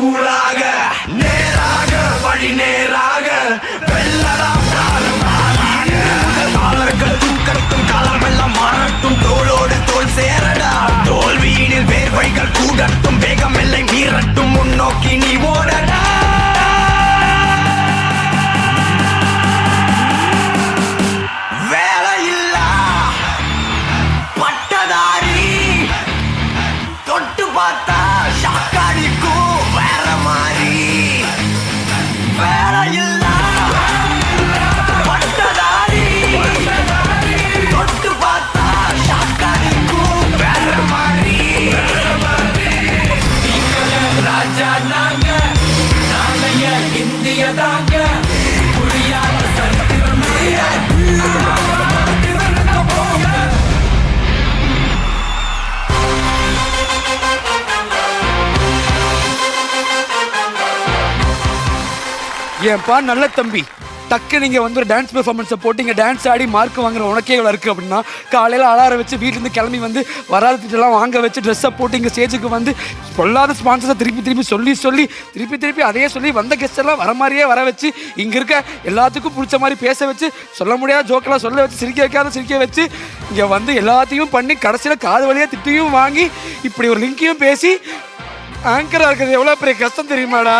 சூடாக நேராக வழி நேராக வெள்ளலாம் தூக்கட்டும் களமெல்லாம் மாறட்டும் தோளோடு தோல் சேரடா தோல்வியினில் வேர்வைகள் கூடட்டும் வேகம் எல்லை மீறட்டும் முன்னோக்கி நீ ஓடடா வேலையில்லா பட்டதாரி தொட்டு பார்த்தா ஷாக்காடிக்கும் வேற மாதிரி வேலையில்லா பட்டதாரி தொட்டு பார்த்தா ஷாக்காடிக்கும் வேற மாதிரி ராஜா நாங்க நாளைய இந்திய தாங்க புரியாத சரித்திரம் ஏன்பா நல்ல தம்பி டக்கு நீங்கள் வந்து ஒரு டான்ஸ் பெர்ஃபார்மன்ஸை போட்டு இங்கே டான்ஸ் ஆடி மார்க் வாங்குற உனக்கே இவ்வளோ இருக்குது அப்படின்னா காலையில் அலாரம் வச்சு வீட்டிலேருந்து கிளம்பி வந்து வராதுலாம் வாங்க வச்சு ட்ரெஸ்ஸை போட்டு இங்கே ஸ்டேஜுக்கு வந்து சொல்லாத ஸ்பான்சர்ஸை திருப்பி சொல்லி திருப்பி அதையே சொல்லி வந்த கெஸ்டெல்லாம் வர மாதிரியே வர வச்சு இங்கே இருக்க எல்லாத்துக்கும் பிடிச்ச மாதிரி பேச வச்சு சொல்ல முடியாத ஜோக்கெல்லாம் சொல்ல வச்சு சிரிக்க வச்சு இங்கே வந்து எல்லாத்தையும் பண்ணி கடைசியில் காது வழியாக திட்டியும் வாங்கி இப்படி ஒரு லிங்கையும் பேசி ஆங்கராக இருக்கிறது எவ்வளோ பெரிய கஷ்டம் தெரியுமாடா?